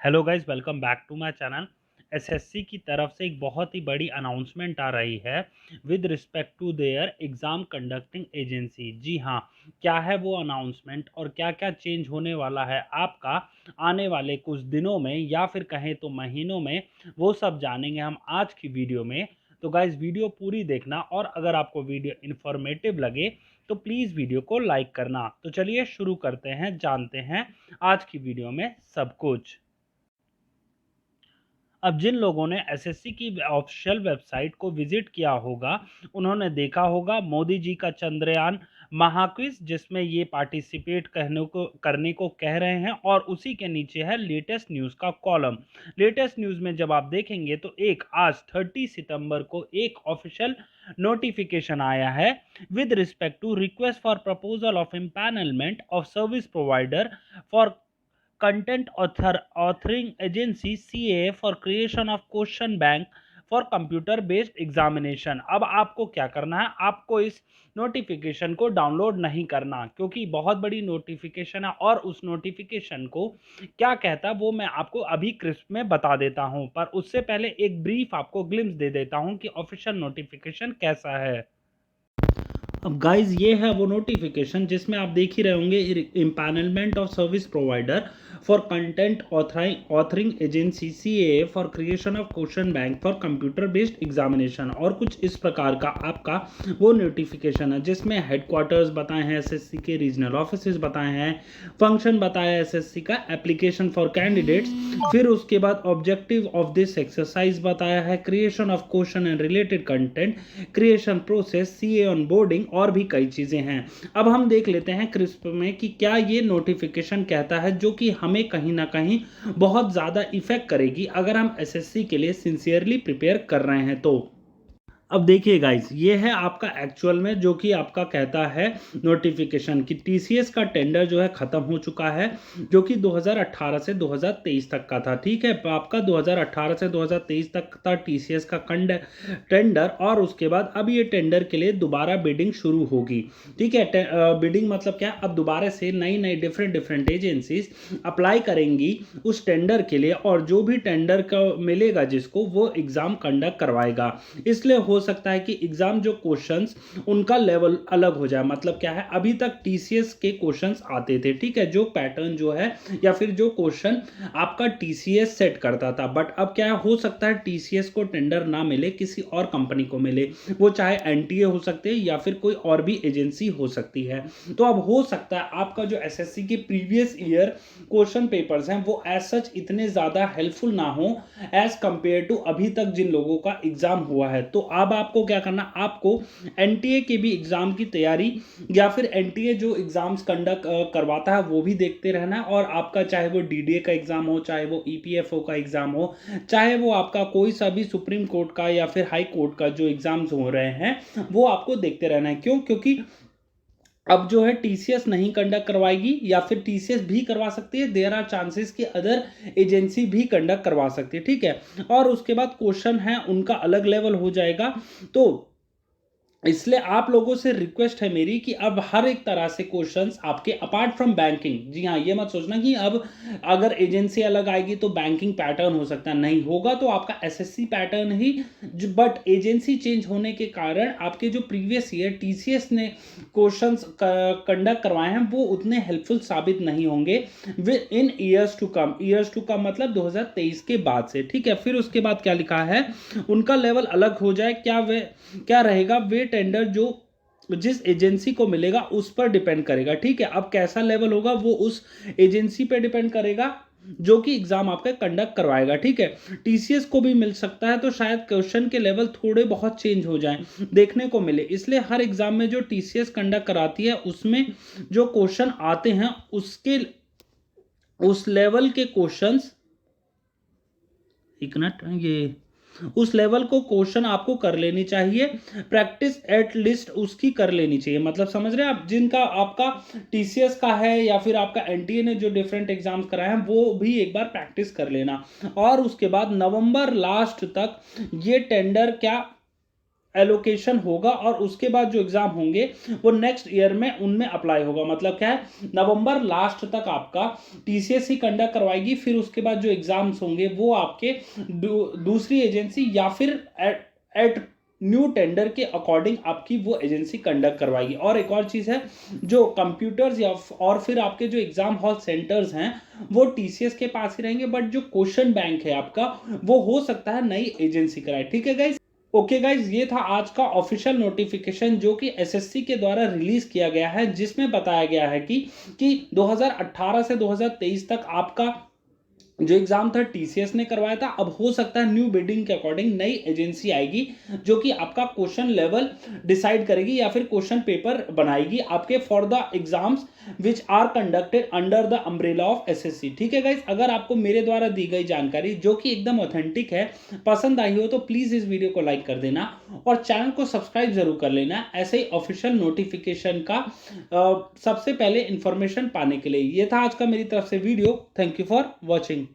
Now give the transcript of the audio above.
Hello guys, welcome back to my channel. SSC की तरफ से एक बहुत ही बड़ी अनाउंसमेंट आ रही है with respect to their exam conducting agency. जी हाँ, क्या है वो अनाउंसमेंट और क्या क्या चेंज होने वाला है आपका आने वाले कुछ दिनों में या फिर कहें तो महीनों में, वो सब जानेंगे हम आज की वीडियो में। तो गाइस, वीडियो पूरी देखना और अगर आपको वीडियो इन्फॉर्मेटिव लगे तो प्लीज़ वीडियो को लाइक करना। तो चलिए शुरू करते हैं, जानते हैं आज की वीडियो में सब कुछ। अब जिन लोगों ने एसएससी की ऑफिशियल वेबसाइट को विजिट किया होगा, उन्होंने देखा होगा मोदी जी का चंद्रयान महाक्विज, जिसमें ये पार्टिसिपेट करने को कह रहे हैं और उसी के नीचे है लेटेस्ट न्यूज़ का कॉलम। लेटेस्ट न्यूज़ में जब आप देखेंगे तो एक आज 30 सितंबर को एक ऑफिशियल नोटिफिकेशन आया है with respect to request for proposal of empanelment of service provider for content authoring agency CAA for creation of question bank for computer based examination. अब आपको क्या करना है, आपको इस नोटिफिकेशन को डाउनलोड नहीं करना, क्योंकि बहुत बड़ी नोटिफिकेशन है और उस नोटिफिकेशन को क्या कहता है वो मैं आपको अभी क्रिस्प में बता देता हूं। पर उससे पहले एक ब्रीफ आपको ग्लिम्स दे देता हूं कि ऑफिशियल नोटिफिकेशन कैसा है। अब गाइज, ये है वो नोटिफिकेशन जिसमें आप देख ही रहे होंगे, empanelment of service provider for content authoring agency CAA for creation of question bank for computer based examination. और कुछ इस प्रकार का आपका वो नोटिफिकेशन है जिसमें हेडक्वार्टर्स बताए हैं एसएससी के, रीजनल ऑफिस बताए हैं, फंक्शन बताया एसएससी का, एप्लीकेशन फॉर कैंडिडेट्स, फिर उसके बाद ऑब्जेक्टिव ऑफ दिस एक्सरसाइज बताया है, creation of question and related content, creation process, CA on boarding और भी कई चीज़ें हैं। अब हम देख लेते हैं क्रिस्प में कि क्या ये नोटिफिकेशन कहता है, जो कि हमें कहीं ना कहीं बहुत ज़्यादा इफेक्ट करेगी अगर हम एसएससी के लिए सिंसियरली प्रिपेयर कर रहे हैं तो। अब देखिए गाइस, ये है आपका एक्चुअल में जो कि आपका कहता है नोटिफिकेशन कि टीसीएस का टेंडर जो है ख़त्म हो चुका है, जो कि 2018 से 2023 तक का था। ठीक है, आपका 2018 से 2023 तक था टीसीएस का टेंडर, और उसके बाद अब ये टेंडर के लिए दोबारा बिडिंग शुरू होगी। ठीक है, बिडिंग मतलब क्या, अब दोबारा से नई नई डिफरेंट डिफरेंट एजेंसीज अप्लाई करेंगी उस टेंडर के लिए, और जो भी टेंडर का मिलेगा जिसको, वो एग्ज़ाम कंडक्ट करवाएगा। इसलिए हो सकता है कि एग्जाम जो क्वेश्चंस उनका लेवल अलग हो जाए। मतलब क्या है, अभी तक टीसीएस के क्वेश्चंस आते थे, ठीक है, जो पैटर्न जो है या फिर जो क्वेश्चन आपका टीसीएस सेट करता था, बट अब क्या हो सकता है टीसीएस को टेंडर ना मिले, किसी और कंपनी को मिले, वो चाहे एनटीए हो सकते हैं या फिर कोई और भी एजेंसी हो सकती है। तो अब हो सकता है आपका जो एसएससी के प्रीवियस ईयर क्वेश्चन पेपर्स हैं वो एज सच इतने ज्यादा हेल्पफुल ना हो एज कंपेयर टू अभी तक जिन लोगों का एग्जाम हुआ है। तो अब आपको क्या करना, आपको एनटीए के भी एग्जाम की तैयारी या फिर एनटीए जो एग्जाम्स कंडक्ट करवाता है वो भी देखते रहना है। और आपका चाहे वो डीडीए का एग्जाम हो, चाहे वो ईपीएफओ का एग्जाम हो, चाहे वो आपका कोई सा भी सुप्रीम कोर्ट का या फिर हाई कोर्ट का जो एग्जाम्स हो रहे हैं, वो आपको देखते रहना है। क्यों? क्योंकि अब जो है टीसीएस नहीं कंडक्ट करवाएगी, या फिर टीसीएस भी करवा सकती है, देयर आर चांसेस कि अदर एजेंसी भी कंडक्ट करवा सकती है। ठीक है, और उसके बाद क्वेश्चन है उनका अलग लेवल हो जाएगा। तो इसलिए आप लोगों से रिक्वेस्ट है मेरी कि अब हर एक तरह से क्वेश्चंस आपके अपार्ट फ्रॉम बैंकिंग, जी हाँ, ये मत सोचना कि अब अगर एजेंसी अलग आएगी तो बैंकिंग पैटर्न हो सकता है, नहीं होगा तो आपका एसएससी पैटर्न ही। बट एजेंसी चेंज होने के कारण आपके जो प्रीवियस ईयर टीसीएस ने क्वेश्चंस कंडक्ट करवाए हैं वो उतने हेल्पफुल साबित नहीं होंगे in years to come. Years to come मतलब 2023 के बाद से। ठीक है, फिर उसके बाद क्या लिखा है, उनका लेवल अलग हो जाए, क्या रहेगा, वे टेंडर जो जिस एजेंसी को मिलेगा उस पर डिपेंड करेगा। ठीक है, अब कैसा लेवल होगा वो उस एजेंसी पे डिपेंड करेगा जो कि एग्जाम आपका कंडक्ट करवाएगा। ठीक है, टीसीएस को भी मिल सकता है, तो शायद क्वेश्चन के लेवल थोड़े बहुत चेंज हो जाएं, देखने को मिले। इसलिए हर एग्जाम में जो टीसीएस कंडक्ट कराती है उसमें जो क्वेश्चन आते हैं उसके उस लेवल के क्वेश्चंस, एक मिनट, ये उस लेवल को क्वेश्चन आपको कर लेनी चाहिए, प्रैक्टिस एट लिस्ट उसकी कर लेनी चाहिए। मतलब समझ रहे हैं आप, जिनका आपका टीसीएस का है या फिर आपका एनटीए ने जो डिफरेंट एग्जाम्स कराए हैं वो भी एक बार प्रैक्टिस कर लेना। और उसके बाद नवंबर लास्ट तक ये टेंडर क्या एलोकेशन होगा और उसके बाद जो एग्जाम होंगे वो नेक्स्ट ईयर में उनमें अप्लाई होगा। मतलब क्या है, नवंबर लास्ट तक आपका टीसीएस ही कंडक्ट करवाएगी, फिर उसके बाद जो एग्जाम्स होंगे वो आपके दूसरी एजेंसी या फिर एट न्यू टेंडर के अकॉर्डिंग आपकी वो एजेंसी कंडक्ट करवाएगी। और एक और चीज़ है, जो कंप्यूटर्स या और फिर आपके जो एग्जाम हॉल सेंटर्स हैं वो टीसीएस के पास ही रहेंगे, बट जो क्वेश्चन बैंक है आपका वो हो सकता है नई एजेंसी कराए। ठीक है गाइस। ओके गाइज, ये था आज का ऑफिशियल नोटिफिकेशन जो कि एसएससी के द्वारा रिलीज किया गया है, जिसमें बताया गया है कि 2018 से 2023 तक आपका जो एग्जाम था टीसीएस ने करवाया था। अब हो सकता है न्यू बिडिंग के अकॉर्डिंग नई एजेंसी आएगी जो कि आपका क्वेश्चन लेवल डिसाइड करेगी या फिर क्वेश्चन पेपर बनाएगी आपके for the exams which are conducted under the umbrella of SSC. ठीक है गाइज, अगर आपको मेरे द्वारा दी गई जानकारी जो कि एकदम ऑथेंटिक है पसंद आई हो तो प्लीज इस वीडियो को लाइक कर देना और चैनल को सब्सक्राइब जरूर कर लेना, ऐसे ही ऑफिशियल नोटिफिकेशन का सबसे पहले इंफॉर्मेशन पाने के लिए। ये था आज का मेरी तरफ से video. Thank you for watching.